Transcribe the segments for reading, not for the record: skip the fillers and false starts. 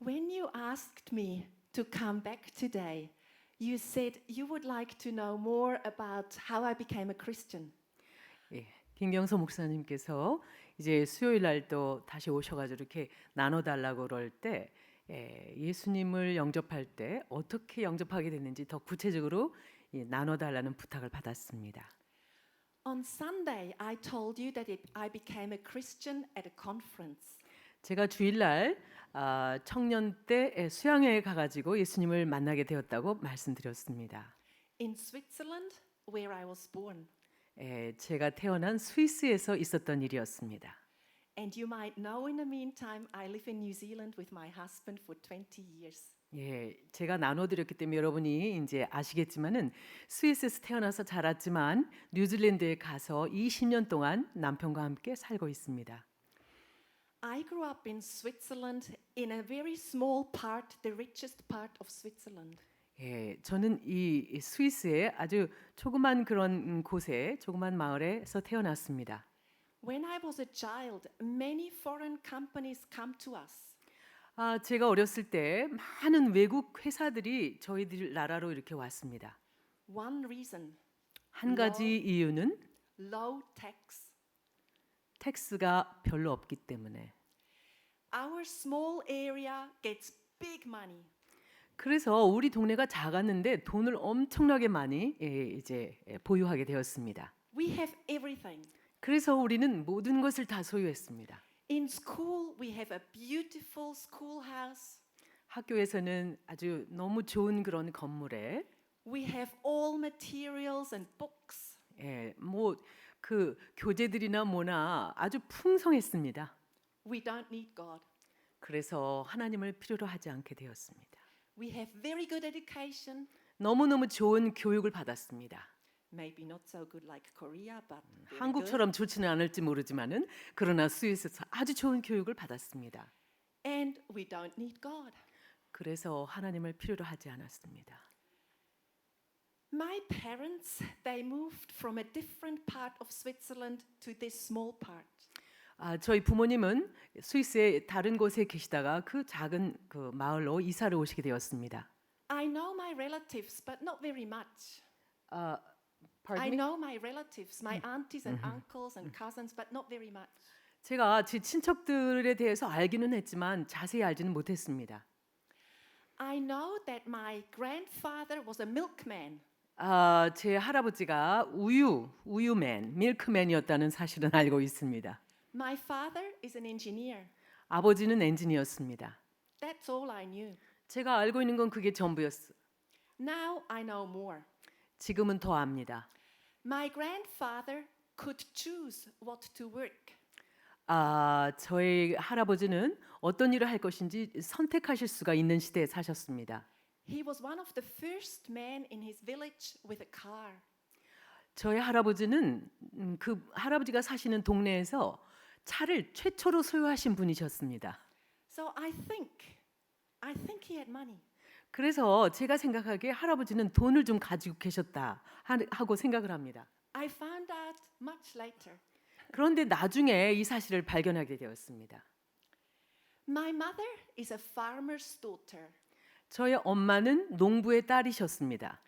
When you asked me to come back today, you said you would like to know more about how I became a Christian. 예, 김경서 목사님께서 이제 수요일 날도 다시 오셔가지고 이렇게 나눠달라고 그럴 때 예수님을 영접할 때 어떻게 영접하게 됐는지 더 구체적으로 나눠달라는 부탁을 받았습니다. On Sunday, I told you that I became a Christian at a conference. 제가 주일날 청년 때 수양회에 가가지고 예수님을 만나게 되었다고 말씀드렸습니다. In Switzerland, where I was born. 제가 태어난 스위스에서 있었던 일이었습니다. And you might know in the meantime, I live in New Zealand with my husband for 20 years. 예, 제가 나눠드렸기 때문에 여러분이 이제 아시겠지만은 스위스에서 태어나서 자랐지만 뉴질랜드에 가서 20년 동안 남편과 함께 살고 있습니다. I grew up in Switzerland in a very small part, the richest part of Switzerland. 예, 저는 이 스위스의 아주 조그만 그런 곳에 조그만 마을에서 태어났습니다. When I was a child, many foreign companies come to us. 제가 어렸을 때 많은 외국 회사들이 저희들 나라로 이렇게 왔습니다. One reason, 한 가지 이유는 low tax. 텍스가 별로 없기 때문에. Our small area gets big money. 그래서 우리 동네가 작았는데 돈을 엄청나게 많이 이제 보유하게 되었습니다. We have everything. 그래서 우리는 모든 것을 다 소유했습니다. In school, we have a beautiful schoolhouse. 학교에서는 아주 너무 좋은 그런 건물에 We have all materials and books. 뭐 그 교재들이나 뭐나 아주 풍성했습니다. We don't need God. 그래서 하나님을 필요로 하지 않게 되었습니다. We have very good education. 너무너무 좋은 교육을 받았습니다. Maybe not so good like Korea, but very good. 한국처럼 좋지는 않을지 모르지만은 그러나 스위스에서 아주 좋은 교육을 받았습니다. And we don't need God. 그래서 하나님을 필요로 하지 않았습니다. My parents, they moved from a different part of Switzerland to this small part. 저희 부모님은 스위스의 다른 곳에 계시다가 그 작은 그 마을로 이사를 오시게 되었습니다. I know my relatives, but not very much. I Pardon me? know my relatives, my aunties and uncles and cousins, but not very much. 제가 제 친척들에 대해서 알기는 했지만 자세히 알지는 못했습니다. I know that my grandfather was a milkman. 제 할아버지가 우유맨, 밀크맨이었다는 사실은 알고 있습니다. My father is an engineer. 아버지는 엔지니어였습니다. That's all I knew. 제가 알고 있는 건 그게 전부였어. Now I know more. 지금은 더 압니다. My grandfather could choose what to work. 저희 할아버지는 어떤 일을 할 것인지 선택하실 수가 있는 시대에 사셨습니다. He was one of the first men in his village with a car. 저희 할아버지는 그 할아버지가 사시는 동네에서 차를 최초로 소유하신 분이셨습니다. So I think he had money. 그래서 제가 생각하기에 할아버지는 돈을 좀 가지고 계셨다 하고 생각을 합니다. I found out much later. 그런데 나중에 이 사실을 발견하게 되었습니다. My mother is a farmer's daughter. 저희 엄마는 농부의 딸이셨습니다.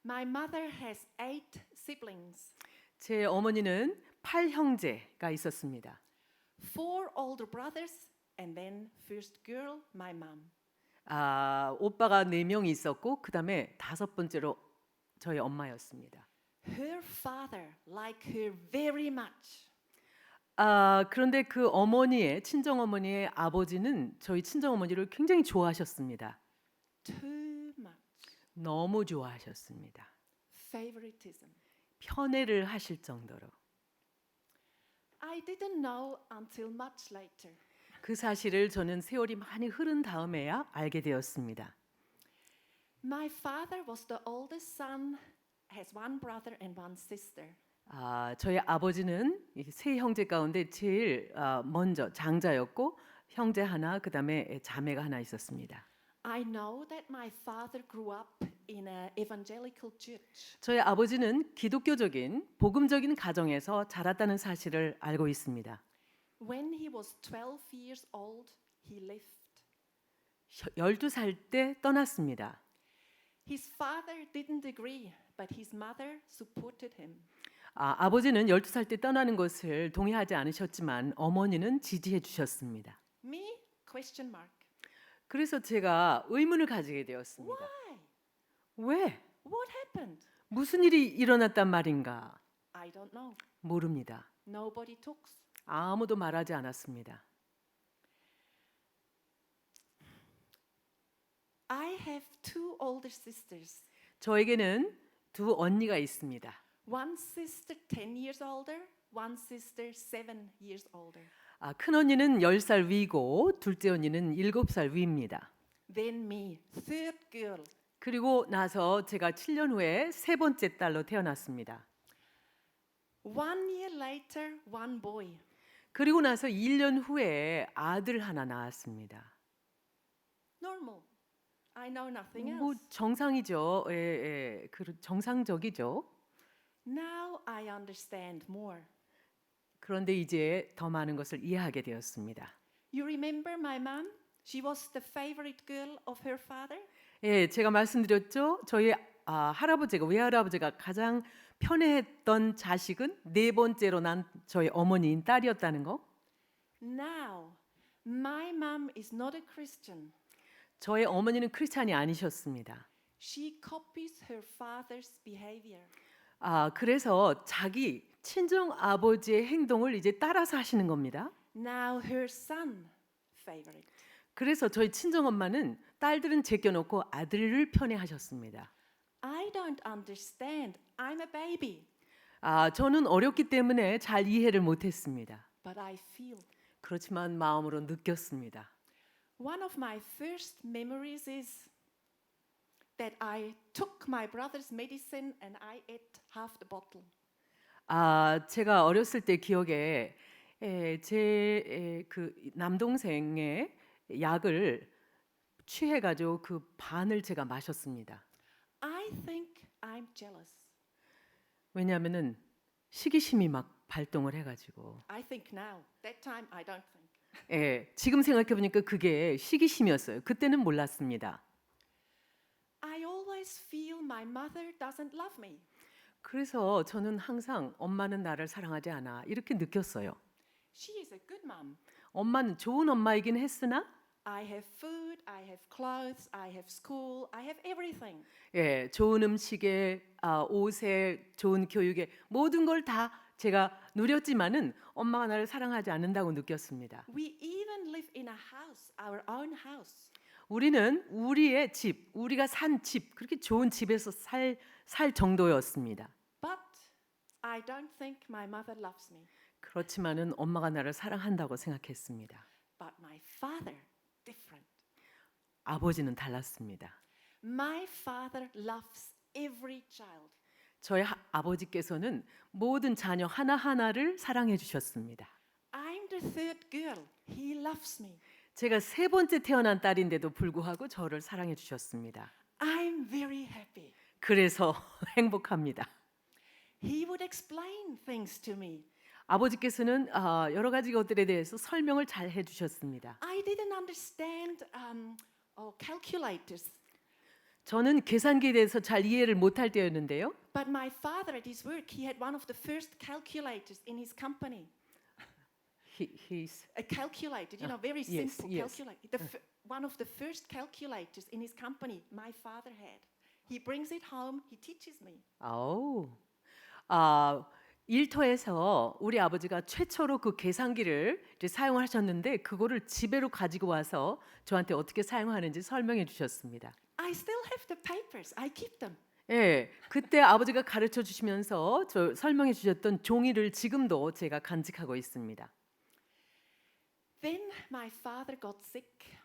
My mother has 8 siblings. 제 어머니는 8형제가 있었습니다. 4 older brothers and then first girl, my mom. 오빠가 4명이 있었고 그다음에 5번째로 저희 엄마였습니다. Her father liked her very much. 그런데 그 어머니의 친정 어머니의 아버지는 저희 친정 어머니를 굉장히 좋아하셨습니다. Too much. 너무 좋아하셨습니다. Favoritism. 편애를 하실 정도로. I didn't know until much later. 그 사실을 저는 세월이 많이 흐른 다음에야 알게 되었습니다. My father was the oldest son, has 1 brother and 1 sister. 저희 아버지는 이 세 형제 가운데 제일 먼저 장자였고 형제 하나 그다음에 자매가 하나 있었습니다. I know that my father grew up in an evangelical church. 저희 아버지는 기독교적인 복음적인 가정에서 자랐다는 사실을 알고 있습니다. When he was 12 years old, he left. 12살 때 떠났습니다. His father didn't agree, but his mother supported him. 아버지는 12살 때 떠나는 것을 동의하지 않으셨지만 어머니는 지지해 주셨습니다. Me? Question mark. 그래서 제가 의문을 가지게 되었습니다. Why? 왜? What happened? 무슨 일이 일어났단 말인가? I don't know. 모릅니다. Nobody talks. 아무도 말하지 않았습니다. I have two older sisters. 저에게는 두 언니가 있습니다. One sister 10 years older, one sister 7 years older. 큰 언니는 10살 위고 둘째 언니는 7살 위입니다. Then me, third girl. 그리고 나서 제가 7년 후에 세 번째 딸로 태어났습니다. 1 year later, one boy. 그리고 나서 1년 후에 아들 하나 낳았습니다. Normal. I know nothing 뭐 else. 정상이죠. 정상적이죠. Now I understand more. 그런데 이제 더 많은 것을 이해하게 되었습니다. You remember my mom? She was the favorite girl of her father. 제가 말씀드렸죠. 저희 할아버지가 외할아버지가 가장 편애했던 자식은 네 번째로 난 저희 어머니인 딸이었다는 거. Now, my mom is not a Christian. 저의 어머니는 크리스찬이 아니셨습니다. She copies her father's behavior. 그래서 자기 친정 아버지의 행동을 이제 따라서 하시는 겁니다. Now her son favorite. 그래서 저희 친정 엄마는 딸들은 제껴놓고 아들을 편애하셨습니다. I don't understand. I'm a baby, 저는 어렸기 때문에 잘 이해를 못했습니다. but I feel. 그렇지만 마음으로 느꼈습니다. One of my first memories is that I took my brother's medicine and I ate half the bottle. 제가 어렸을 때 기억에 제 그 남동생의 약을 취해가지고 그 반을 제가 마셨습니다. I think I'm jealous. 왜냐하면은 시기심이 막 발동을 해가지고. I think now. That time I don't think. 지금 생각해 보니까 그게 시기심이었어요. 그때는 몰랐습니다. I always feel my mother doesn't love me. 그래서 저는 항상 엄마는 나를 사랑하지 않아 이렇게 느꼈어요. She is a good mom. 엄마는 좋은 엄마이긴 했으나 I have food, I have clothes, I have school, I have everything. 좋은 음식에 옷에 좋은 교육에 모든 걸 다 제가 누렸지만은 엄마가 나를 사랑하지 않는다고 느꼈습니다. We even live in a house, our own house. 우리는 우리의 집, 우리가 산 집, 그렇게 좋은 집에서 살 정도였습니다. But I don't think my mother loves me. 그렇지만은 엄마가 나를 사랑한다고 생각했습니다. But my father, different. 아버지는 달랐습니다. My father loves every child. 저희 아버지께서는 모든 자녀 하나하나를 사랑해 주셨습니다. I'm the third girl. He loves me. 제가 세 번째 태어난 딸인데도 불구하고 저를 사랑해 주셨습니다. I'm very happy. 그래서 행복합니다. He would explain things to me. 아버지께서는 여러 가지 것들에 대해서 설명을 잘 해주셨습니다. I didn't understand calculators. 저는 계산기에 대해서 잘 이해를 못할 때였는데요. But my father at his work, he had one of the first calculators in his company. He's A calculator, you know, very yes, simple yes. calculator. One of the first calculators in his company, my father had. He brings it home, he teaches me. 일터에서 우리 아버지가 최초로 그 계산기를 이제 사용하셨는데 그거를 집에로 가지고 와서 저한테 어떻게 사용하는지 설명해 주셨습니다. I still have the papers. I keep them. 그때 아버지가 가르쳐 주시면서 저 설명해 주셨던 종이를 지금도 제가 간직하고 있습니다. Then my father got sick.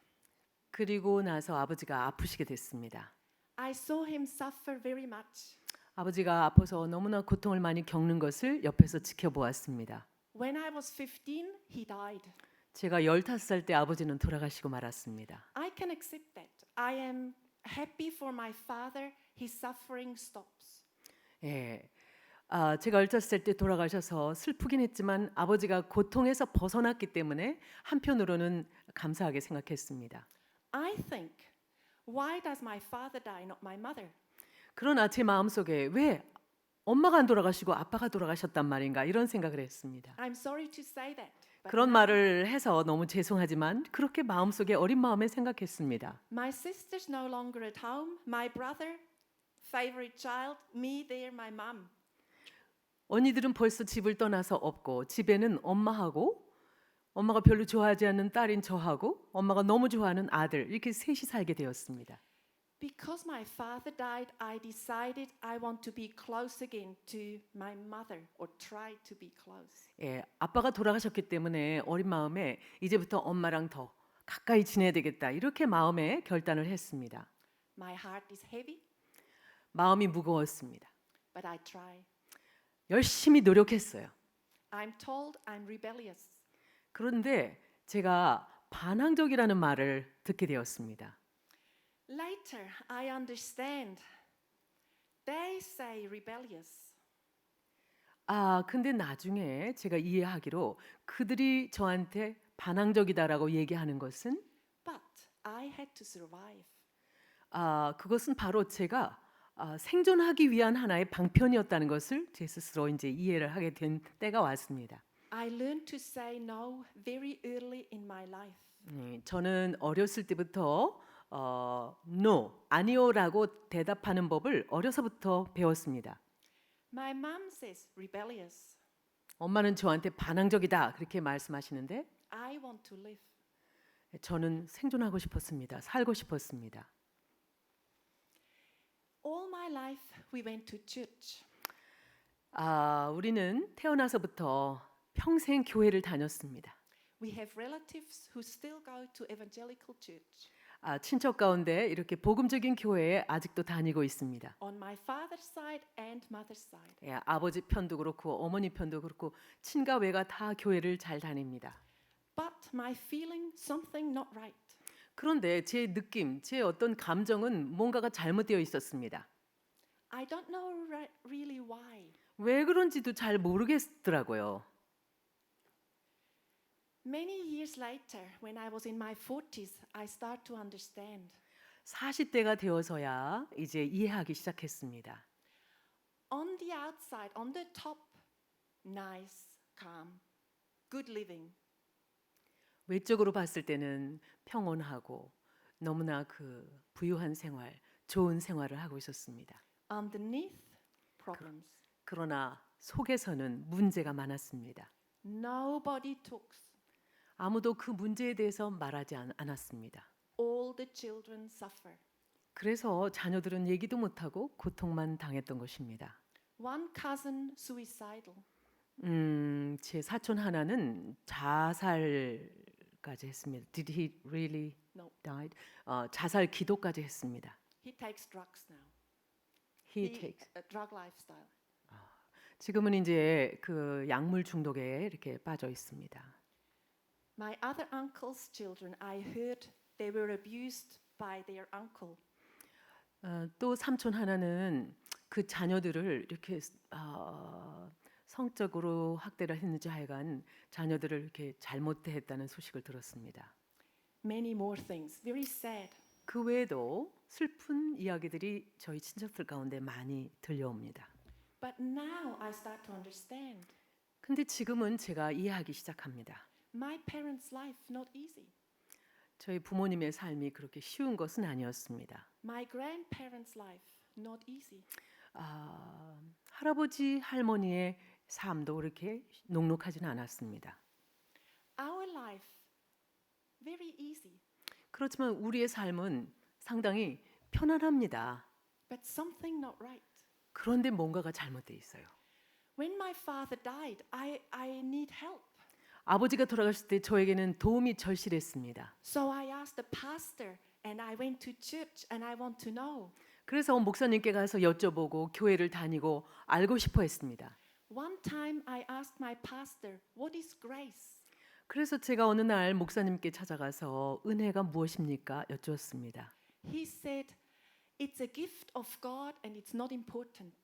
그리고 나서 아버지가 아프시게 됐습니다. I saw him suffer very much. 아버지가 아파서 너무나 고통을 많이 겪는 것을 옆에서 지켜보았습니다. When I was 15, he died. 제가 15살 때 아버지는 돌아가시고 말았습니다. I can accept that. I am happy for my father. His suffering stops. 제가 15살 때 돌아가셔서 슬프긴 했지만 아버지가 고통에서 벗어났기 때문에 한편으로는 감사하게 생각했습니다. I think, why does my father die, not my mother? 그러나 제 마음속에 왜 엄마가 안 돌아가시고 아빠가 돌아가셨단 말인가 이런 생각을 했습니다. I'm sorry to say that. But 그런 now 말을 해서 너무 죄송하지만 그렇게 마음속에 어린 마음에 생각했습니다. my sister's no longer at home. My brother, favorite child, me there, my mum. 언니들은 벌써 집을 떠나서 없고 집에는 엄마하고 엄마가 별로 좋아하지 않는 딸인 저하고 엄마가 너무 좋아하는 아들 이렇게 셋이 살게 되었습니다. Because my father died, I decided I want to be close again to my mother, or try to be close. 예, 아빠가 돌아가셨기 때문에 어린 마음에 이제부터 엄마랑 더 가까이 지내야 되겠다 이렇게 마음에 결단을 했습니다. My heart is heavy, 마음이 무거웠습니다. but I try. 열심히 노력했어요. I'm told I'm rebellious. 그런데 제가 반항적이라는 말을 듣게 되었습니다. Later, I understand. They say rebellious. 근데 나중에 제가 이해하기로 그들이 저한테 반항적이다라고 얘기하는 것은 But I had to survive. 그것은 바로 제가 생존하기 위한 하나의 방편이었다는 것을 제 스스로 이제 이해를 하게 된 때가 왔습니다. I learned to say no very early in my life. 저는 어렸을 때부터 no, 아니요라고 대답하는 법을 어려서부터 배웠습니다. My mom says rebellious. 엄마는 저한테 반항적이다 그렇게 말씀하시는데 I want to live. 저는 생존하고 싶었습니다. 살고 싶었습니다. All my life we went to church. 우리는 태어나서부터 평생 교회를 다녔습니다. We have relatives who still go to evangelical church. 친척 가운데 이렇게 복음적인 교회에 아직도 다니고 있습니다. On my father's side and mother's side. 예, 아버지 편도 그렇고 어머니 편도 그렇고 친가 외가 다 교회를 잘 다닙니다. But my feeling something not right. 그런데 제 느낌, 제 어떤 감정은 뭔가가 잘못되어 있었습니다. I don't know really why. 왜 그런지도 잘 모르겠더라고요. Many years later, when I was in my 40s, I start to understand. 40대가 되어서야 이제 이해하기 시작했습니다. On the outside, on the top, nice, calm, good living. 외적으로 봤을 때는 평온하고 너무나 그 부유한 생활, 좋은 생활을 하고 있었습니다. Underneath, problems. 그러나 속에서는 문제가 많았습니다. Nobody talks. 아무도 그 문제에 대해서 말하지 않았습니다. All the children suffer. 그래서 자녀들은 얘기도 못하고 고통만 당했던 것입니다. One cousin suicidal. 제 사촌 하나는 자살까지 했습니다. Did he really No. died? 자살 기도까지 했습니다. He takes drugs now. He takes. A drug lifestyle. 지금은 이제 그 약물 중독에 이렇게 빠져 있습니다. My other uncle's children, I heard they were abused by their uncle. 또 삼촌 하나는 그 자녀들을 이렇게 성적으로 학대를 했는지 하여간 자녀들을 이렇게 잘못했다는 소식을 들었습니다. Many more things. Very sad. 그 외에도 슬픈 이야기들이 저희 친척들 가운데 많이 들려옵니다. But now I start to understand. 근데 지금은 제가 이해하기 시작합니다. My parents' life not easy. 저희 부모님의 삶이 그렇게 쉬운 것은 아니었습니다. My grandparents' life not easy. 할아버지 할머니의 삶도 그렇게 녹록하지는 않았습니다. Our life very easy. 그렇지만 우리의 삶은 상당히 편안합니다. But something not right. 그런데 뭔가가 잘못돼 있어요. When my father died, I need help. 아버지가 돌아가실 때 저에게는 도움이 절실했습니다. So I asked the pastor and I went to church and I want to know. 그래서 목사님께 가서 여쭤보고 교회를 다니고 알고 싶어 했습니다. One time I asked my pastor, what is grace? 그래서 제가 어느 날 목사님께 찾아가서 은혜가 무엇입니까? 여쭈었습니다. He said, it's a gift of God and it's not important.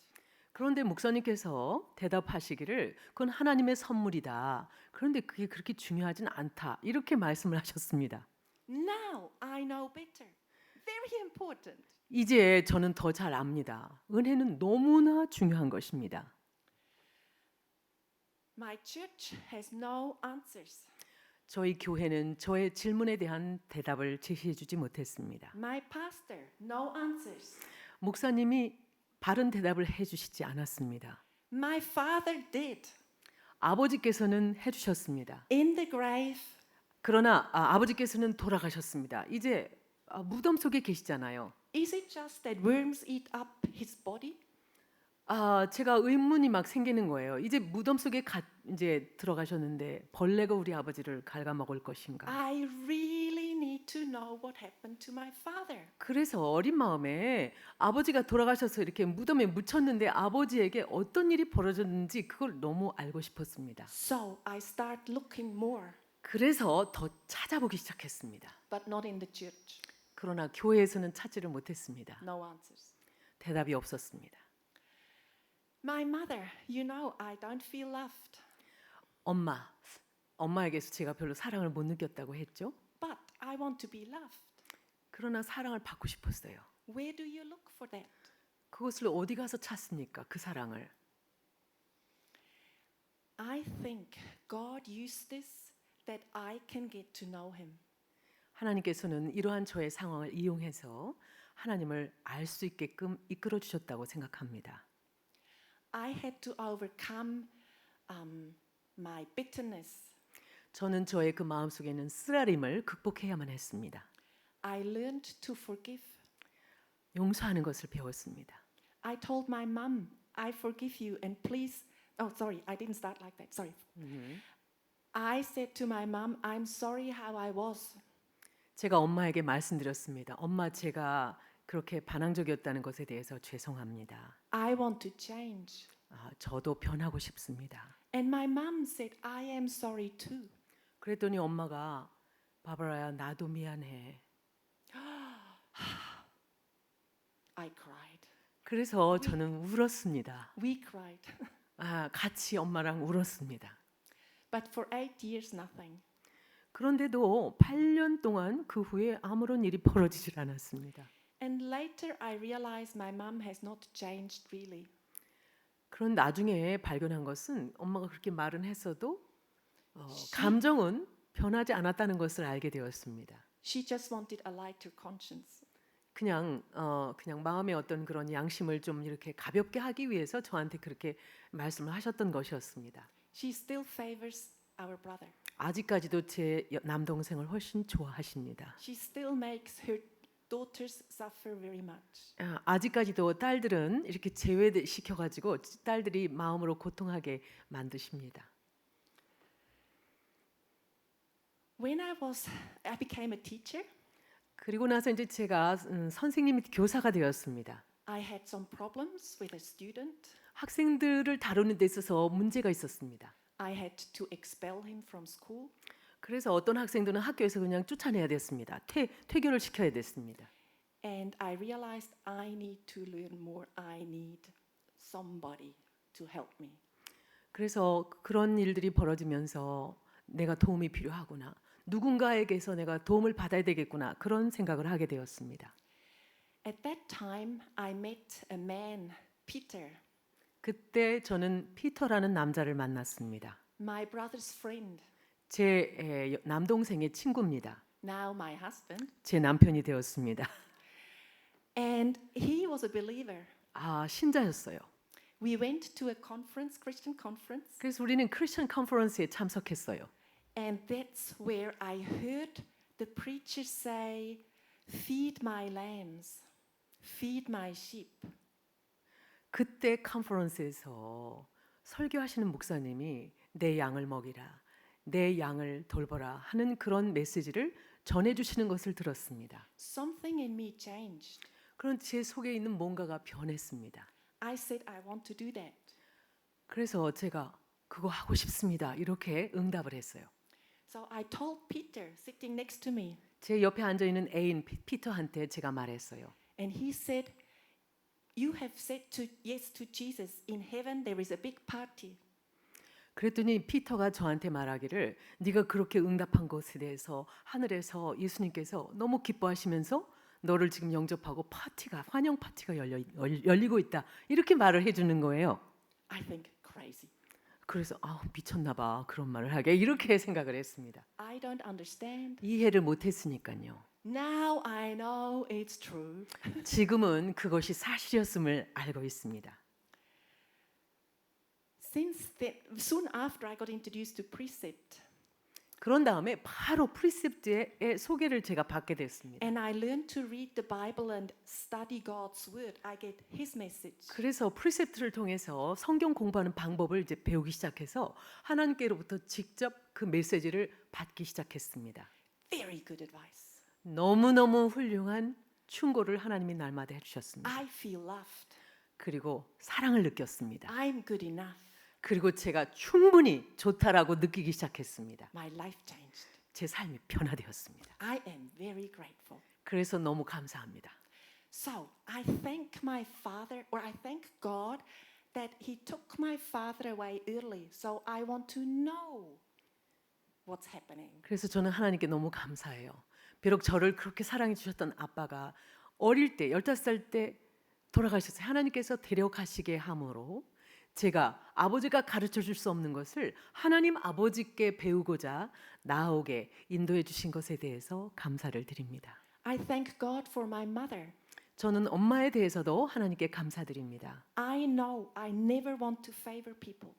그런데 목사님께서 대답하시기를 그건 하나님의 선물이다. 그런데 그게 그렇게 중요하진 않다. 이렇게 말씀을 하셨습니다. Now I know better. Very important. 이제 저는 더 잘 압니다. 은혜는 너무나 중요한 것입니다. My church has no answers. 저희 교회는 저의 질문에 대한 대답을 제시해 주지 못했습니다. My pastor, no answers. 목사님이 바른 대답을 해 주시지 않았습니다. My father did. 아버지께서는 해 주셨습니다. In the grave, 그러나 아버지께서는 돌아가셨습니다. 이제 무덤 속에 계시잖아요. is it just that worms eat up his body? 제가 의문이 막 생기는 거예요. 이제 무덤 속에 이제 들어가셨는데 벌레가 우리 아버지를 갉아먹을 것인가? I really need to know what happened to my father. 그래서 어린 마음에 아버지가 돌아가셔서 이렇게 무덤에 묻혔는데 아버지에게 어떤 일이 벌어졌는지 그걸 너무 알고 싶었습니다. So I start looking more, 그래서 더 찾아보기 시작했습니다. but not in the church. 그러나 교회에서는 찾지를 못했습니다. No answers. 대답이 없었습니다. My mother, you know, I don't feel loved, 엄마에게서 제가 별로 사랑을 못 느꼈다고 했죠. but I want to be loved. 그러나 사랑을 받고 싶었어요. Where do you look for that? 그것을 어디 가서 찾습니까? 그 사랑을. I think God used this that I can get to know him. 하나님께서는 이러한 저의 상황을 이용해서 하나님을 알 수 있게끔 이끌어 주셨다고 생각합니다. I had to overcome my bitterness. 저는 저의 그 마음속에는 쓰라림을 극복해야만 했습니다. I learned to forgive. 용서하는 것을 배웠습니다. I told my mom, I forgive you and please, oh sorry, I didn't start like that, sorry. I said to my mom, I'm sorry how I was. 제가 엄마에게 말씀드렸습니다. 엄마, 제가 그렇게 반항적이었다는 것에 대해서 죄송합니다. I want to change. 저도 변하고 싶습니다. And my mom said, I am sorry too. 그랬더니 엄마가 바바라야, 나도 미안해. I cried. 그래서 저는 울었습니다. We cried. 같이 엄마랑 울었습니다. But for 8 years, nothing. 그런데도 8년 동안 그 후에 아무런 일이 벌어지질 않았습니다. And later I realized my mom has not changed really. 그런 나중에 발견한 것은 엄마가 그렇게 말은 했어도 감정은 변하지 않았다는 것을 알게 되었습니다. She just wanted a lighter conscience. 그냥 마음의 어떤 그런 양심을 좀 이렇게 가볍게 하기 위해서 저한테 그렇게 말씀을 하셨던 것이었습니다. She still favors our brother. 아직까지도 제 남동생을 훨씬 좋아하십니다. She still makes her daughters suffer very much. 아직까지도 딸들은 이렇게 제외시켜가지고 딸들이 마음으로 고통하게 만드십니다. When I became a teacher, 그리고 나서 이제 제가 선생님이 교사가 되었습니다. I had some problems with a student. 학생들을 다루는 데 있어서 문제가 있었습니다. I had to expel him from school. 그래서 어떤 학생들은 학교에서 그냥 쫓아내야 됐습니다. 퇴교를 시켜야 됐습니다. And I realized I need to learn more. I need somebody to help me. 그래서 그런 일들이 벌어지면서 내가 도움이 필요하구나. 누군가에게서 내가 도움을 받아야 되겠구나. 그런 생각을 하게 되었습니다. At that time, I met a man, Peter, 그때 저는 피터라는 남자를 만났습니다. my brother's friend, 제 남동생의 친구입니다. now my husband. 제 남편이 되었습니다. And he was a believer. 신자였어요. We went to a conference, Christian conference, 그래서 우리는 크리스천 컨퍼런스에 참석했어요. and that's where I heard the preacher say, feed my lambs, feed my sheep. 그때 컨퍼런스에서 설교하시는 목사님이 내 양을 먹이라, 내 양을 돌보라 하는 그런 메시지를 전해주시는 것을 들었습니다. Something in me changed. 그런 제 속에 있는 뭔가가 변했습니다. I said, I want to do that. 그래서 제가 그거 하고 싶습니다. 이렇게 응답을 했어요. So I told Peter, sitting next to me, 제 옆에 앉아 있는 애인 피터한테 제가 말했어요. and he said, you have said yes to Jesus. In heaven there is a big party. 그랬더니 피터가 저한테 말하기를 네가 그렇게 응답한 것에 대해서 하늘에서 예수님께서 너무 기뻐하시면서 너를 지금 영접하고 파티가 환영 파티가 열리고 있다. 이렇게 말을 해주는 거예요. I think crazy. 그래서 미쳤나 봐. 그런 말을 하게 이렇게 생각을 했습니다. I don't understand. 이해를 못했으니까요. Now I know it's true. 지금은 그것이 사실이었음을 알고 있습니다. Soon after I got introduced to precept, 그런 다음에 바로 프리셉트의 소개를 제가 받게 됐습니다. and I learned to read the Bible and study God's word, I get His message. 그래서 프리셉트를 통해서 성경 공부하는 방법을 이제 배우기 시작해서 하나님께로부터 직접 그 메시지를 받기 시작했습니다. Very good advice. 너무너무 훌륭한 충고를 하나님이 날마다 해주셨습니다. I feel loved. 그리고 사랑을 느꼈습니다. I'm good enough. 그리고 제가 충분히 좋다라고 느끼기 시작했습니다. My life changed. 제 삶이 변화되었습니다. I am very grateful. 그래서 너무 감사합니다. So I thank my father, or I thank God that He took my father away early. So I want to know what's happening. 그래서 저는 하나님께 너무 감사해요. 비록 저를 그렇게 사랑해 주셨던 아빠가 어릴 때 15살 때 돌아가셨어요. 하나님께서 데려가시게 함으로 제가 아버지가 가르쳐 줄 수 없는 것을 하나님 아버지께 배우고자 나오게 인도해 주신 것에 대해서 감사를 드립니다. I thank God for my mother. 저는 엄마에 대해서도 하나님께 감사드립니다. I know I never want to favor people.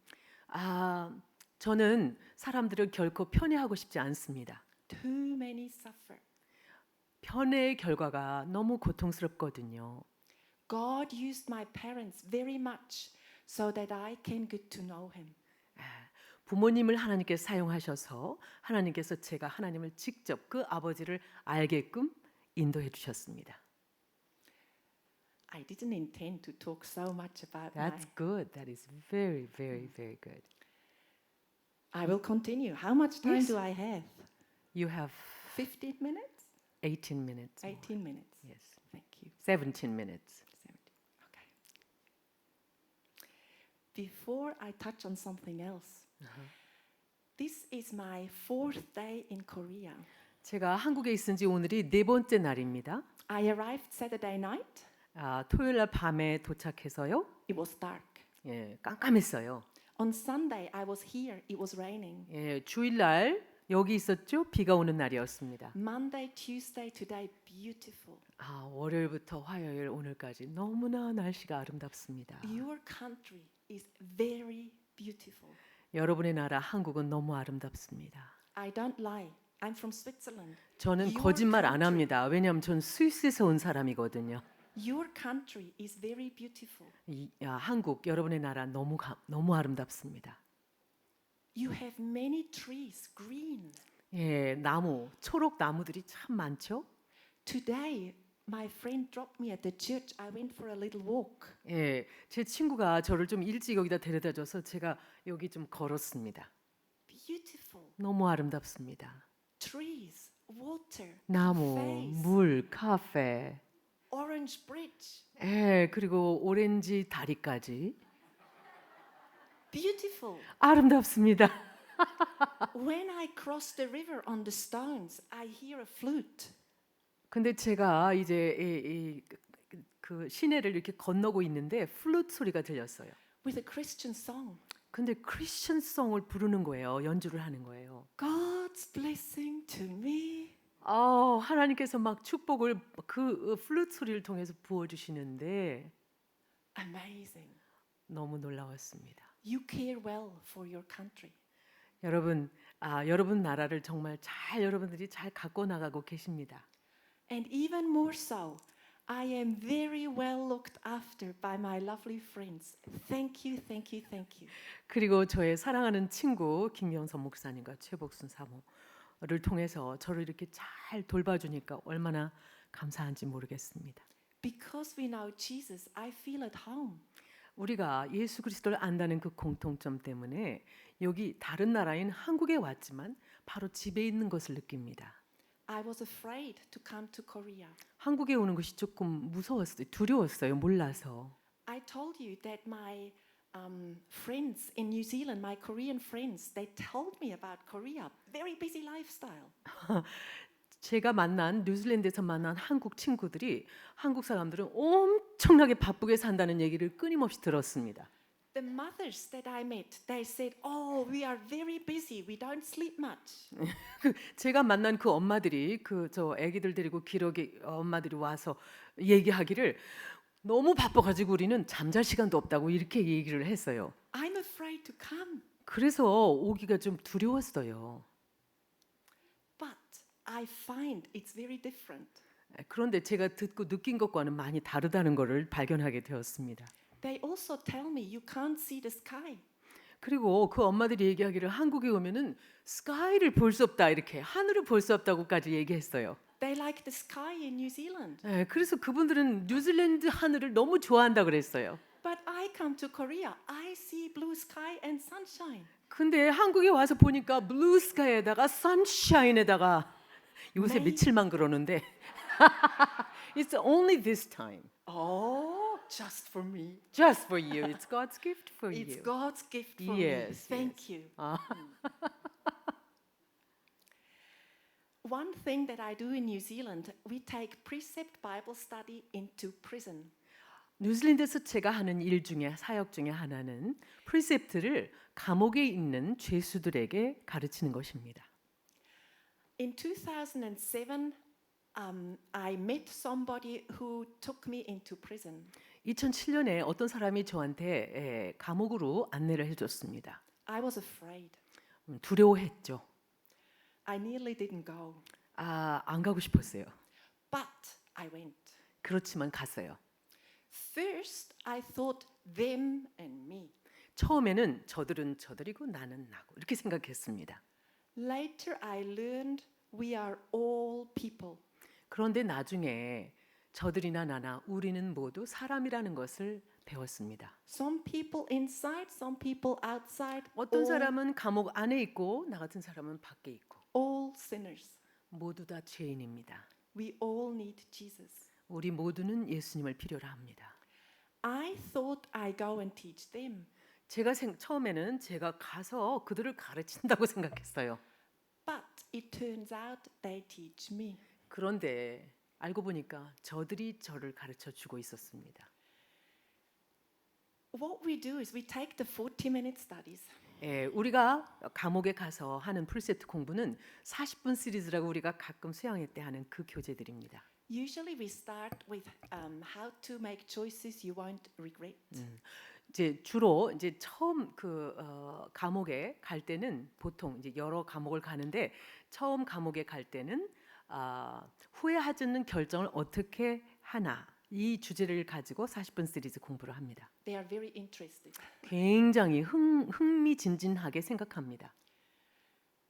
저는 사람들을 결코 편애하고 싶지 않습니다. Too many suffer. 편애의 결과가 너무 고통스럽거든요. God used my parents very much so that I can get to know Him. 부모님을 하나님께서 사용하셔서 하나님께서 제가 하나님을 직접 그 아버지를 알게끔 인도해 주셨습니다. I didn't intend to talk so much about That's good. That is very, very, very good. I will continue. How much time Yes. do I have? You have 15 minutes? 18 minutes. more. 18 minutes. Yes. Thank you. 17 minutes. 70. Okay. Before I touch on something else, this is my 4th day in Korea. 제가 한국에 있은 지 오늘이 네 번째 날입니다. I arrived Saturday night. 토요일 날 밤에 도착해서요. It was dark. 깜깜했어요. On Sunday, I was here. It was raining. 주일 날 여기 있었죠. 비가 오는 날이었습니다. Monday, Tuesday, today, beautiful. 월요일부터 화요일 오늘까지 너무나 날씨가 아름답습니다. Your country is very beautiful. 여러분의 나라 한국은 너무 아름답습니다. I don't lie. I'm from Switzerland. 저는 Your 거짓말 안 country- 합니다. 왜냐하면 전 스위스에서 온 사람이거든요. Your country is very beautiful. 한국 여러분의 나라 너무 아름답습니다. You have many trees, green. 나무, 초록 나무들이 참 많죠. Today, my friend dropped me at the church. I went for a little walk. 제 친구가 저를 좀 일찍 여기다 데려다줘서 제가 여기 좀 걸었습니다. Beautiful. 너무 아름답습니다. Trees, water, 나무, cafes, 물, 카페, orange bridge. 그리고 오렌지 다리까지 Beautiful. 아름답습니다. When I cross the river on the stones, I hear a flute. 근데 제가 이제 그 시내를 이렇게 건너고 있는데 플루트 소리가 들렸어요. With a Christian song. 근데 크리스천송을 부르는 거예요. 연주를 하는 거예요. God's blessing to me. 하나님께서 막 축복을 그 플루트 소리를 통해서 부어 주시는데 Amazing. 너무 놀라웠습니다. You care well for your country. 여러분, 여러분 나라를 정말 여러분들이 잘 갖고 나가고 계십니다. And even more so, I am very well looked after by my lovely friends. Thank you, thank you, thank you. 그리고 저의 사랑하는 친구 김영선 목사님과 최복순 사모를 통해서 저를 이렇게 잘 돌봐주니까 얼마나 감사한지 모르겠습니다. Because we know Jesus, I feel at home. 우리가 예수 그리스도를 안다는 그 공통점 때문에 여기 다른 나라인 한국에 왔지만 바로 집에 있는 것을 느낍니다. I was afraid to come to Korea. 한국에 오는 것이 조금 무서웠어요. 두려웠어요. 몰라서. I told you that my friends in New Zealand, my Korean friends, they told me about Korea. Very busy lifestyle. 제가 만난 뉴질랜드에서 만난 한국 친구들이 한국 사람들은 엄청나게 바쁘게 산다는 얘기를 끊임없이 들었습니다. The mothers that I met, they said, "Oh, we are very busy. We don't sleep much." 제가 만난 그 엄마들이 그 저 아기들 데리고 기러기 엄마들이 와서 얘기하기를 너무 바빠가지고 우리는 잠잘 시간도 없다고 이렇게 얘기를 했어요. I'm afraid to come, 그래서 오기가 좀 두려웠어요. but I find it's very different. 그런데 제가 듣고 느낀 것과는 많이 다르다는 것을 발견하게 되었습니다. They also tell me you can't see the sky. 그리고 그 엄마들이 얘기하기를 한국에 오면은 스카이를 볼 수 없다 이렇게 하늘을 볼 수 없다고까지 얘기했어요. They like the sky in New Zealand. 그래서 그분들은 뉴질랜드 하늘을 너무 좋아한다 그랬어요. But I come to Korea, I see blue sky and sunshine. 근데 한국에 와서 보니까 블루 스카이에다가 선샤인에다가 요새 네. 며칠만 그러는데 It's only this time. Oh, just for me. Just for you. It's God's gift for It's you. God's gift for me. Yes, Thank you. One thing that I do in New Zealand, we take precept Bible study into prison. 뉴질랜드에서 제가 하는 일 중에 사역 중에 하나는 프리셉트를 감옥에 있는 죄수들에게 가르치는 것입니다. In 2007, I met somebody who took me into prison. 2007년에 어떤 사람이 저한테 감옥으로 안내를 해줬습니다. I was afraid. 두려워했죠. I nearly didn't go, 안 가고 싶었어요. but I went. 그렇지만 갔어요. First, I thought them and me. 처음에는 저들은 저들이고 나는 나고 이렇게 생각했습니다. Later, I learned we are all people. 그런데 나중에 저들이나 나나 우리는 모두 사람이라는 것을 배웠습니다. Some people inside, some people outside, 어떤 사람은 감옥 안에 있고 나 같은 사람은 밖에 있고 all sinners. 모두 다 죄인입니다. We all need Jesus. 우리 모두는 예수님을 필요로 합니다. I thought I go and teach them, 제가 처음에는 제가 가서 그들을 가르친다고 생각했어요. but it turns out they teach me. 그런데 알고 보니까 저들이 저를 가르쳐 주고 있었습니다. What we do is we take the 40-minute studies. 우리가 감옥에 가서 하는 풀세트 공부는 40분 시리즈라고 우리가 가끔 수양회 때 하는 그 교재들입니다. Usually we start with how to make choices you won't regret. 이제 주로 이제 처음 감옥에 갈 때는 보통 이제 여러 감옥을 가는데 처음 감옥에 갈 때는 후회하지 않는 결정을 어떻게 하나 이 주제를 가지고 40분 시리즈 공부를 합니다. They are very interested. 굉장히 흥미진진하게 생각합니다.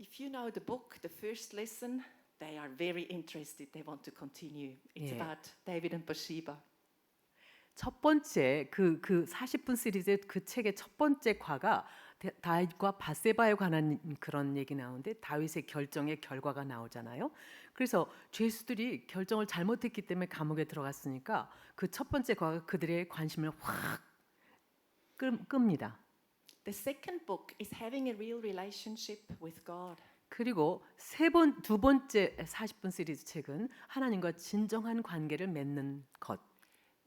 If you know the book, the first lesson, they are very interested. They want to continue. It's Yeah. about David and Bathsheba. 첫 번째 그 40분 시리즈의 그 책의 첫 번째 과가 다윗과 바세바에 관한 그런 얘기 나오는데 다윗의 결정의 결과가 나오잖아요. 그래서 죄수들이 결정을 잘못했기 때문에 감옥에 들어갔으니까 그 첫 번째 과가 그들의 관심을 확 끕니다. The second book is having a real relationship with God. 그리고 두 번째 40분 시리즈 책은 하나님과 진정한 관계를 맺는 것.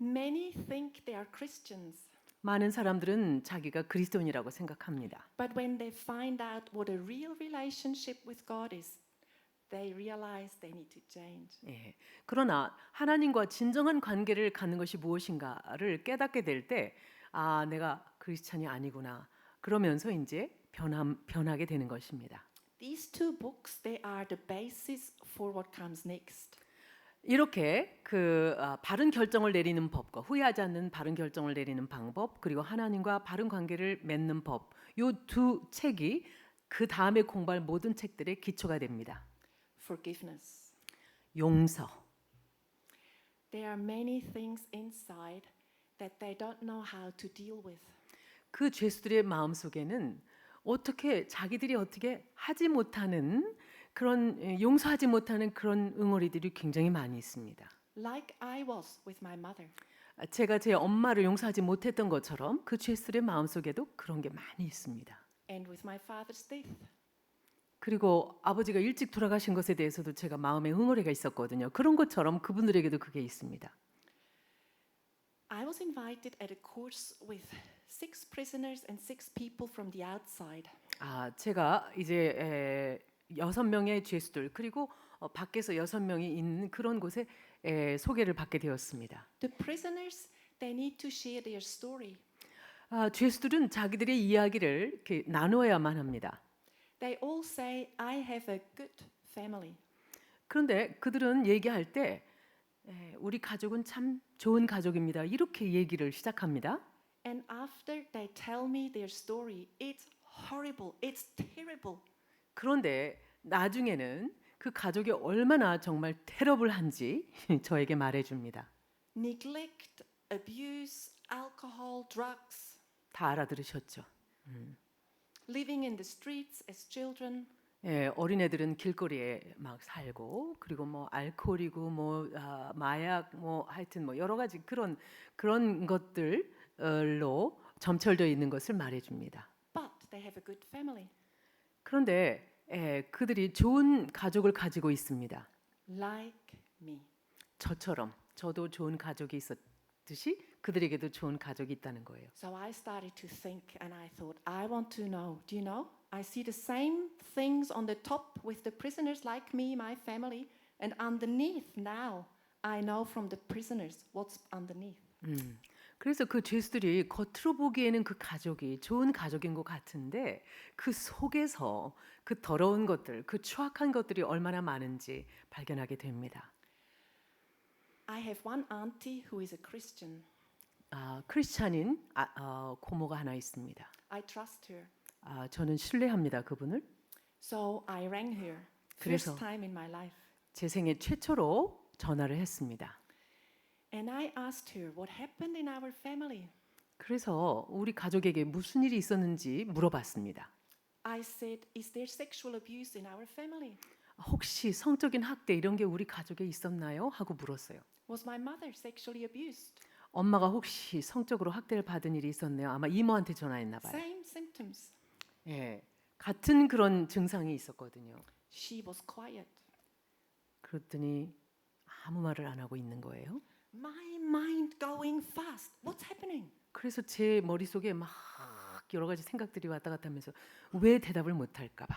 Many think they are Christians, 많은 사람들은 자기가 그리스도인이라고 생각합니다. but when they find out what a real relationship with God is, they realize they need to change. 그러나 하나님과 진정한 관계를 갖는 것이 무엇인가를 깨닫게 될 때, 내가 크리스찬이 아니구나. 그러면서 이제 변하게 되는 것입니다. These two books, they are the basis for what comes next. 이렇게 바른 결정을 내리는 법과 후회하지 않는 바른 결정을 내리는 방법 그리고 하나님과 바른 관계를 맺는 법 이 두 책이 그 다음에 공부할 모든 책들의 기초가 됩니다. Forgiveness. 용서. There are many things inside that they don't know how to deal with. 그 죄수들의 마음 속에는 자기들이 어떻게 하지 못하는 그런 용서하지 못하는 그런 응어리들이 굉장히 많이 있습니다. Like I was with my mother. 제가 제 엄마를 용서하지 못했던 것처럼 그 죄수들의 마음속에도 그런 게 많이 있습니다. And with my father's death, 그리고 아버지가 일찍 돌아가신 것에 대해서도 제가 마음에 응어리가 있었거든요. 그런 것처럼 그분들에게도 그게 있습니다. I was invited at a course with 6 prisoners and 6 people from the outside. 제가 이제 6명의 죄수들 그리고 밖에서 6명이 있는 그런 곳에 소개를 받게 되었습니다. The prisoners, they need to share their story. 죄수들은 자기들의 이야기를 이렇게 나누어야만 합니다. They all say, I have a good family. 그런데 그들은 얘기할 때 우리 가족은 참 좋은 가족입니다. 이렇게 얘기를 시작합니다. And after they tell me their story, it's horrible, it's terrible. 그런데 나중에는 그 가족이 얼마나 정말 테러블한지 저에게 말해줍니다. Neglect, abuse, alcohol, drugs, 다 알아들으셨죠? living in the streets as children, 어린애들은 길거리에 막 살고 그리고 뭐 알코올이고 뭐 마약 뭐 하여튼 뭐 여러 가지 그런 것들로 점철되어 있는 것을 말해줍니다. but they have a good family. 그런데 그들이 좋은 가족을 가지고 있습니다. Like me. 저처럼 저도 좋은 가족이 있었듯이 그들에게도 좋은 가족이 있다는 거예요. So I started to think and I thought, I want to know. Do you know? I see the same things on the top with the prisoners like me, my family, and underneath now I know from the prisoners what's underneath. 그래서 그 죄수들이 겉으로 보기에는 그 가족이 좋은 가족인 것 같은데 그 속에서 그 더러운 것들, 그 추악한 것들이 얼마나 많은지 발견하게 됩니다. I have one auntie who is a Christian. 크리스찬인 고모가 하나 있습니다. I trust her. 저는 신뢰합니다 그분을. So I rang her. 그래서 First time in my life. 제 생애 최초로 전화를 했습니다. And I asked her what happened in our family. 그래서 우리 가족에게 무슨 일이 있었는지 물어봤습니다. I said, is there sexual abuse in our family? 혹시 성적인 학대 이런 게 우리 가족에 있었나요? 하고 물었어요. Was my mother sexually abused? 엄마가 혹시 성적으로 학대를 받은 일이 있었네요. 아마 이모한테 전화했나 봐요. Same symptoms. 같은 그런 증상이 있었거든요. She was quiet. 그랬더니 아무 말을 안 하고 있는 거예요. My mind going fast. What's happening? 그래서 제 머릿속에 막 여러 가지 생각들이 왔다 갔다 하면서 왜 대답을 못할까?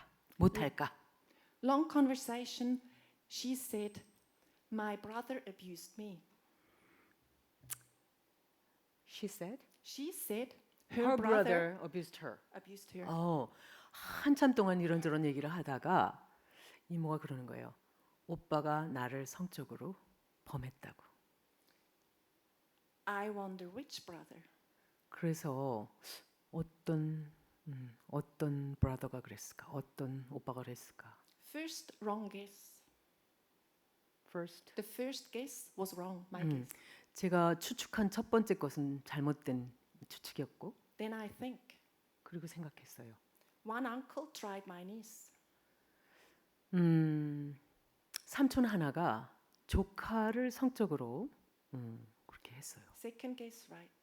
Long conversation. She said, my brother abused me. She said She said her brother abused her. abused her. 한참 동안 이런저런 얘기를 하다가 이모가 그러는 거예요. 오빠가 나를 성적으로 범했다고. I wonder which brother. 그래서 어떤 브라더가 그랬을까? 어떤 오빠가 그랬을까? First wrong guess. First. The first guess was wrong. My guess. 제가 추측한 첫 번째 것은 잘못된 추측이었고, Then I think 그리고 생각했어요. one uncle tried my niece. 삼촌 하나가 조카를 성적으로 그렇게 했어요. Second guess right.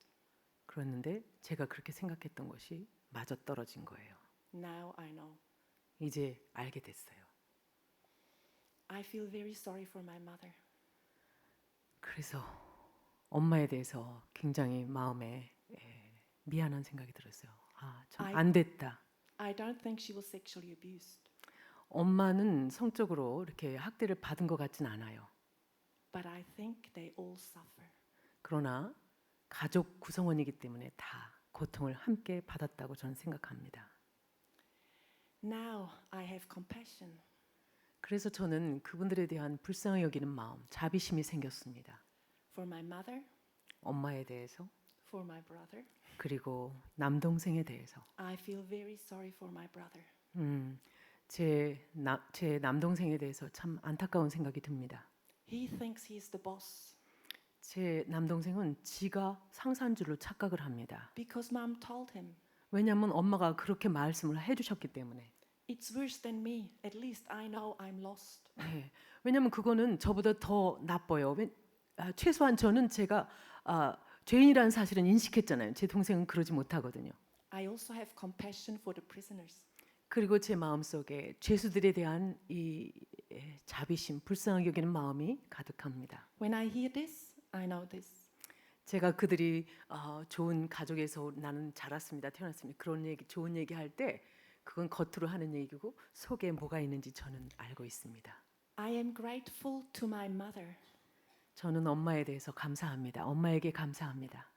그랬는데 제가 그렇게 생각했던 것이 맞아 떨어진 거예요. Now I know. 이제 알게 됐어요. I feel very sorry for my mother. 그래서 엄마에 대해서 굉장히 마음에 미안한 생각이 들었어요. 참 안 됐다. I don't think she was sexually abused. 엄마는 성적으로 이렇게 학대를 받은 것 같진 않아요. But I think they all suffer. 그러나 가족 구성원이기 때문에 다 고통을 함께 받았다고 저는 생각합니다. Now I have compassion. 그래서 저는 그분들에 대한 불쌍히 여기는 마음, 자비심이 생겼습니다. For my mother, 엄마에 대해서 for my brother. 그리고 남동생에 대해서 I feel very sorry for my brother. 제 남동생에 대해서 참 안타까운 생각이 듭니다. He thinks he's the boss 제 남동생은 지가 상사인 줄로 착각을 합니다. because mom told him. 왜냐하면 엄마가 그렇게 말씀을 해주셨기 때문에. It's worse than me. At least I know I'm lost. 왜냐하면 그거는 저보다 더 나빠요. 최소한 저는 제가 죄인이라는 사실은 인식했잖아요. 제 동생은 그러지 못하거든요. I also have compassion for the prisoners. 그리고 제 마음속에 죄수들에 대한 이 자비심, 불쌍하게 여기는 마음이 가득합니다. When I hear this, I know this. 제가 그들이 좋은 가족에서 나는 자랐습니다. 태어났습니다. 그런 얘기, 좋은 얘기 할 때 그건 겉으로 하는 얘기고 속에 뭐가 있는지 저는 알고 있습니다. I am grateful to my mother 저는 엄마에 대해서 감사합니다. 엄마에게 감사합니다.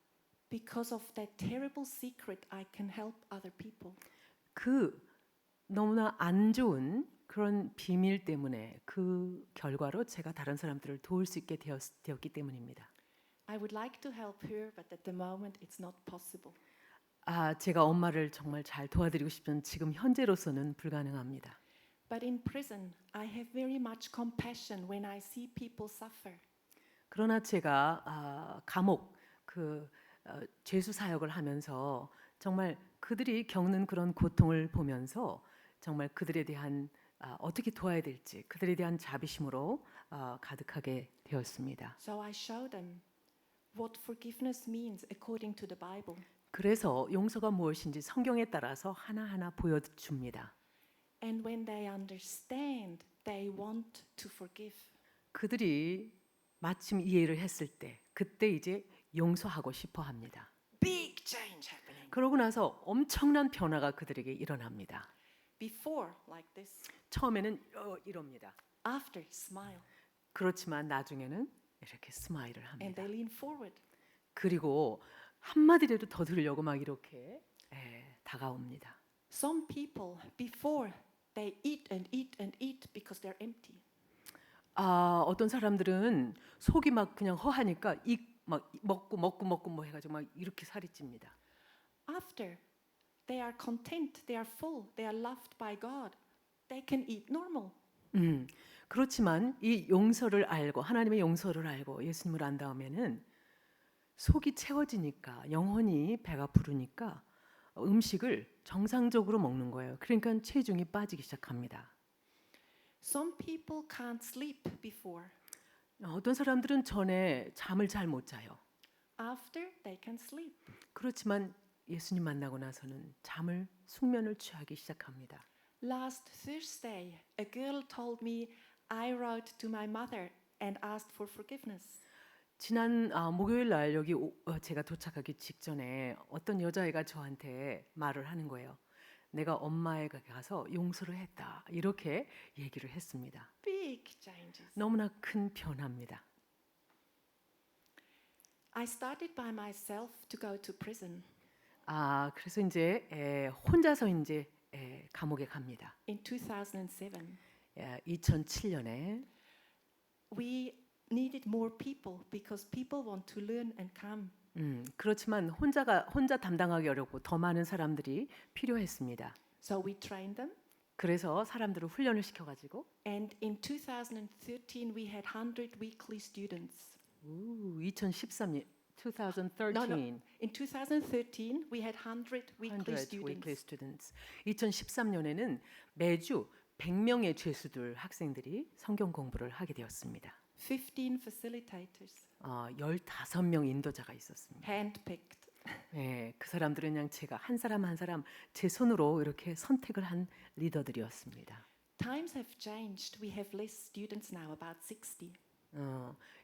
because of that terrible secret I can help other people. 그 너무나 안 좋은 그런 비밀 때문에 그 결과로 제가 다른 사람들을 도울 수 있게 되었기 때문입니다. I would like to help her, but at the moment it's not possible. 제가 엄마를 정말 잘 도와드리고 싶지만 지금 현재로서는 불가능합니다. But in prison, I have very much compassion when I see people suffer. 그러나 제가 감옥 죄수 사역을 하면서 정말 그들이 겪는 그런 고통을 보면서 정말 그들에 대한 어떻게 도와야 될지 그들에 대한 자비심으로 가득하게 되었습니다. So I show them what forgiveness means according to the Bible. 그래서 용서가 무엇인지 성경에 따라서 하나하나 보여줍니다. And when they understand, they want to forgive. 그들이 마침 이해를 했을 때 그때 이제 용서하고 싶어 합니다. Big change happening. 그러고 나서 엄청난 변화가 그들에게 일어납니다. Before, like this. 처음에는 이럽니다. After, smile. 그렇지만 나중에는 이렇게 스마일을 And 합니다. they lean forward. 그리고 한마디라도 더 들으려고 막 이렇게 다가옵니다. Some people, before, they eat and eat and eat because they're empty. 어떤 사람들은 속이 막 그냥 허하니까 막 먹고 뭐 해가지고 막 이렇게 살이 찝니다. After, they are content, they are full, they are loved by God. They can eat normal. 그렇지만 이 용서를 알고 하나님의 용서를 알고 예수님을 안 다음에는 속이 채워지니까 영혼이 배가 부르니까 음식을 정상적으로 먹는 거예요. 그러니까 체중이 빠지기 시작합니다. Some people can't sleep before. 어떤 사람들은 전에 잠을 잘 못 자요. After, they can sleep. 그렇지만 예수님 만나고 나서는 숙면을 취하기 시작합니다. Last Thursday, a girl told me I wrote to my mother and asked for forgiveness. 지난 목요일 날 여기 제가 도착하기 직전에 어떤 여자애가 저한테 말을 하는 거예요. 내가 엄마에게 가서 용서를 했다. 이렇게 얘기를 했습니다. Big changes. 너무나 큰 변화입니다. I started by myself to go to prison 그래서 이제 혼자서 이제 감옥에 갑니다. in 2007. 2007년에 We needed more people because people want to learn and come. 그렇지만 혼자 담당하기 어렵고 더 많은 사람들이 필요했습니다. So we trained them. 그래서 사람들을 훈련을 시켜가지고 And in 2013, we had 100 weekly students. 2013 No. In 2013, we had 100 weekly 100 weekly students. students. 2013년에는 매주 100명의 죄수들 학생들이 성경 공부를 하게 되었습니다. 15 facilitators, 15명 인도자가 있었습니다. handpicked. 그 사람들은 그냥 제가 한 사람 한 사람 제 손으로 이렇게 선택을 한 리더들이었습니다. Times have changed. We have less students now, about 60.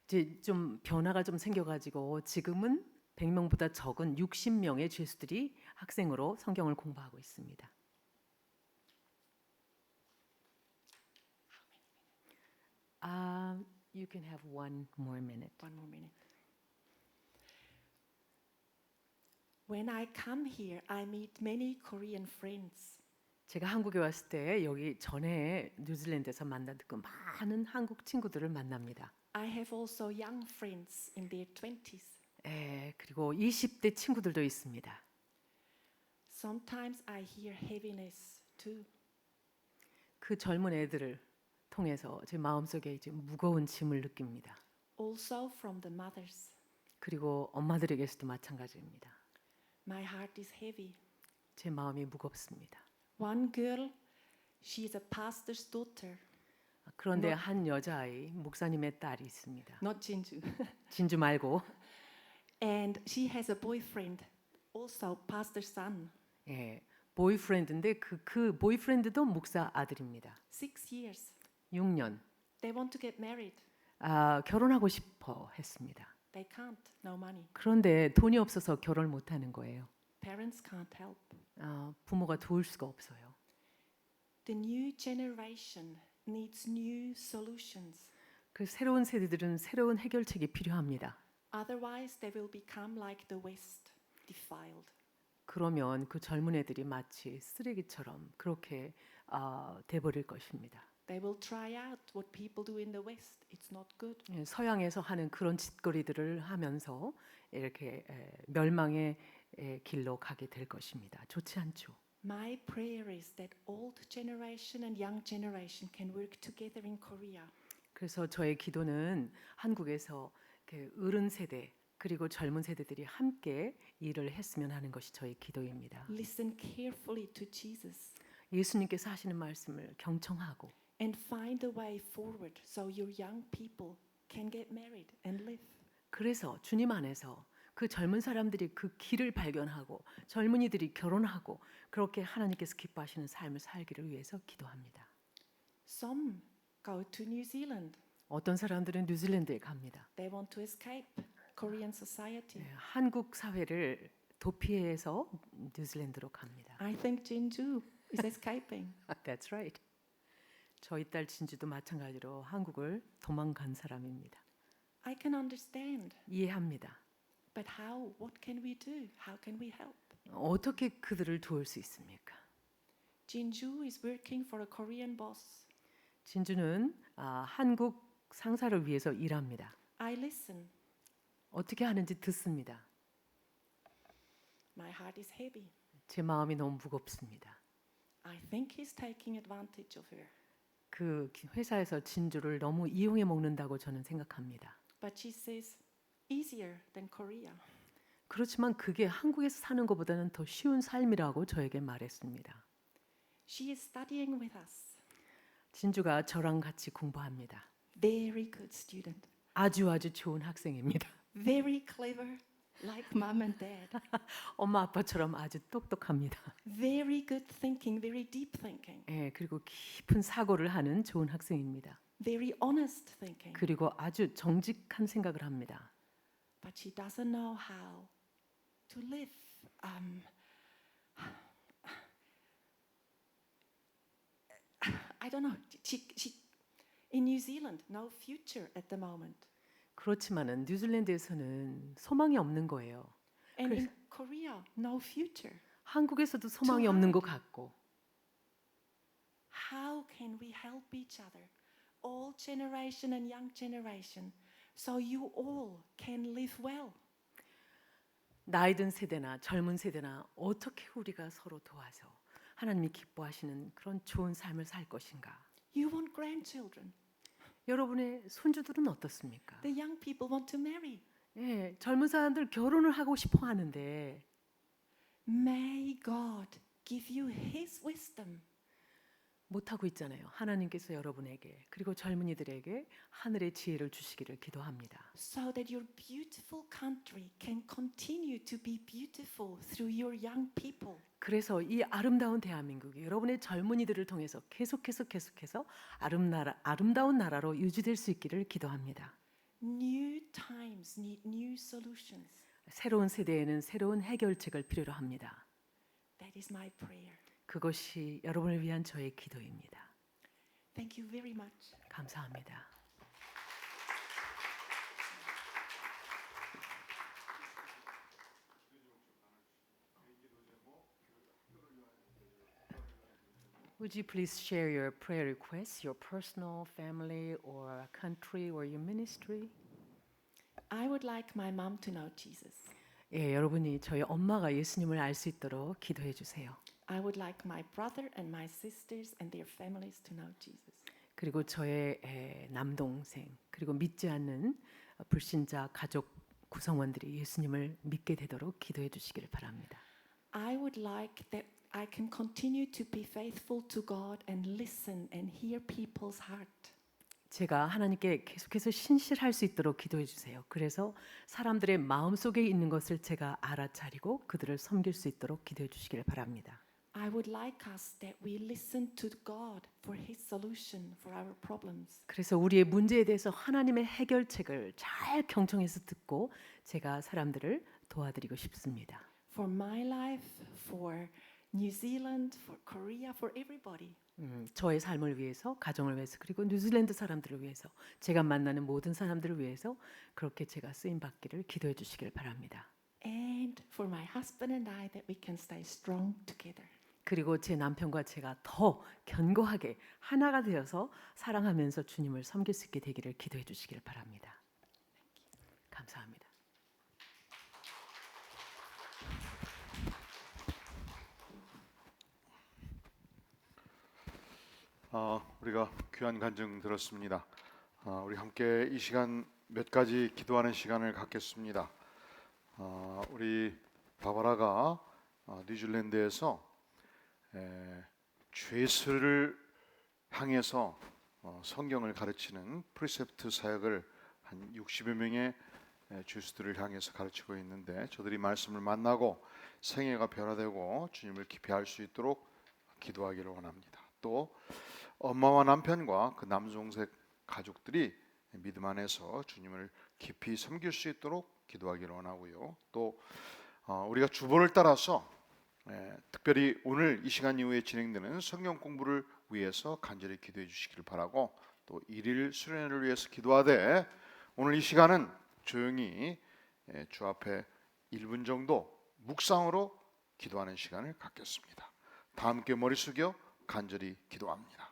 이제 좀 변화가 좀 생겨가지고 지금은 100명보다 적은 60명의 죄수들이 학생으로 성경을 공부하고 있습니다. You can have one more minute. One more minute. When I come here, I meet many Korean friends. 제가 한국에 왔을 때 여기 전에 뉴질랜드에서 만난 그 많은 한국 친구들을 만납니다. I have also young friends in their 20s. 그리고 20대 친구들도 있습니다. Sometimes I hear heaviness too. 그 젊은 애들을 통해서 제 마음속에 이제 무거운 짐을 느낍니다. Also from the mothers. 그리고 엄마들에게서도 마찬가지입니다. My heart is heavy. 제 마음이 무겁습니다. One girl, she is a pastor's daughter. 그런데 한 여자아이 목사님의 딸이 있습니다. Not Jinju. 진주 말고 And she has a boyfriend, also pastor's son. 예, 보이프렌드인데 그 보이프렌드도 목사 아들입니다. 6 years. 6년. They want to get married. 결혼하고 싶어 했습니다. They can't. No money. 그런데 돈이 없어서 결혼을 못 하는 거예요. Parents can't help. 부모가 도울 수가 없어요. The new generation needs new solutions. 그 새로운 세대들은 새로운 해결책이 필요합니다. Otherwise, they will become like the West, defiled. 그러면 그 젊은 애들이 마치 쓰레기처럼 그렇게 돼버릴 것입니다. They will try out what people do in the West. It's not good. 예, 서양에서 하는 그런 짓거리들을 하면서 이렇게 멸망의 길로 가게 될 것입니다. 좋지 않죠. My prayer is that old generation and young generation can work together in Korea. 그래서 저의 기도는 한국에서 그 어른 세대 그리고 젊은 세대들이 함께 일을 했으면 하는 것이 저의 기도입니다. Listen carefully to Jesus 예수님께서 하시는 말씀을 경청하고 and find a way forward so your young people can get married and live. 그래서 주님 안에서 그 젊은 사람들이 그 길을 발견하고 젊은이들이 결혼하고 그렇게 하나님께서 기뻐하시는 삶을 살기를 위해서 기도합니다. Some go to New Zealand. 어떤 사람들은 뉴질랜드에 갑니다. They want to escape Korean society. 한국 사회를 도피해서 뉴질랜드로 갑니다. I think Jinju is escaping. That's right. 저희 딸 진주도 마찬가지로 한국을 도망간 사람입니다. I can understand. 이해합니다. But how? What can we do? How can we help? 어떻게 그들을 도울 수 있습니까? Jinju is working for a Korean boss. 진주는 한국 상사를 위해서 일합니다. I listen. 어떻게 하는지 듣습니다. My heart is heavy. 제 마음이 너무 무겁습니다. I think he's taking advantage of her. 그 회사에서 진주를 너무 이용해 먹는다고 저는 생각합니다. But she says, easier than Korea. 그렇지만 그게 한국에서 사는 것보다는 더 쉬운 삶이라고 저에게 말했습니다. She is studying with us. 진주가 저랑 같이 공부합니다. Very good student. 아주 좋은 학생입니다. Very clever, like mom and dad. 엄마 아빠처럼 아주 똑똑합니다. Very good thinking, very deep thinking. 예, 그리고 깊은 사고를 하는 좋은 학생입니다. Very honest thinking. 그리고 아주 정직한 생각을 합니다. But she doesn't know how to live. I don't know. She in New Zealand, no future at the moment. 그렇지만은 뉴질랜드에서는 소망이 없는 거예요. And 그래서- in Korea, no future. 한국에서도 소망이 없는 것 같고 How can we help each other, old generation and young generation, so you all can live well? 나이 든 세대나 젊은 세대나 어떻게 우리가 서로 도와서 하나님이 기뻐하시는 그런 좋은 삶을 살 것인가? You want grandchildren. 여러분의 손주들은 어떻습니까? The young people want to marry. 예, 젊은 사람들 결혼을 하고 싶어 하는데 May God give you His wisdom. 못 하고 있잖아요. 하나님께서 여러분에게 그리고 젊은이들에게 하늘의 지혜를 주시기를 기도합니다. So that your beautiful country can continue to be beautiful through your young people. 그래서 이 아름다운 대한민국이 여러분의 젊은이들을 통해서 계속해서 아름다운 나라로 유지될 수 있기를 기도합니다. New times need new solutions. 새로운 세대에는 새로운 해결책을 필요로 합니다. That is my prayer. 그것이 여러분을 위한 저의 기도입니다. Thank you very much. 감사합니다. Would you please share your prayer requests, your personal, family, or country, or your ministry? I would like my mom to know Jesus. 예, 여러분이 저희 엄마가 예수님을 알 수 있도록 기도해 주세요. I would like my brother and my sisters and their families to know Jesus. 그리고 저의 남동생 그리고 믿지 않는 불신자 가족 구성원들이 예수님을 믿게 되도록 기도해 주시기를 바랍니다. I would like that I can continue to be faithful to God and listen and hear people's heart. 제가 하나님께 계속해서 신실할 수 있도록 기도해 주세요. 그래서 사람들의 마음속에 있는 것을 제가 알아차리고 그들을 섬길 수 있도록 기도해 주시길 바랍니다. I would like us that we listen to God for His solution for our problems. 그래서 우리의 문제에 대해서 하나님의 해결책을 잘 경청해서 듣고 제가 사람들을 도와드리고 싶습니다. For my life, for New Zealand, for Korea, for everybody. 저의 삶을 위해서, 가정을 위해서, 그리고 뉴질랜드 사람들을 위해서, 제가 만나는 모든 사람들을 위해서 그렇게 제가 쓰임 받기를 기도해 주시길 바랍니다. And for my husband and I that we can stay strong together. 그리고 제 남편과 제가 더 견고하게 하나가 되어서 사랑하면서 주님을 섬길 수 있게 되기를 기도해 주시길 바랍니다. 감사합니다. 우리가 귀한 간증 들었습니다. 우리 함께 이 시간 몇 가지 기도하는 시간을 갖겠습니다. 우리 바바라가 뉴질랜드에서 죄수를 향해서 성경을 가르치는 프리셉트 사역을 한 60여 명의 죄수들을 향해서 가르치고 있는데 저들이 말씀을 만나고 생애가 변화되고 주님을 깊이 알 수 있도록 기도하기를 원합니다. 또 엄마와 남편과 그 남동생 가족들이 믿음 안에서 주님을 깊이 섬길 수 있도록 기도하기를 원하고요. 또 우리가 주보를 따라서 특별히 오늘 이 시간 이후에 진행되는 성경 공부를 위해서 간절히 기도해 주시길 바라고 또 일일 수련회를 위해서 기도하되 오늘 이 시간은 조용히 주 앞에 1분 정도 묵상으로 기도하는 시간을 갖겠습니다. 다 함께 머리 숙여 간절히 기도합니다.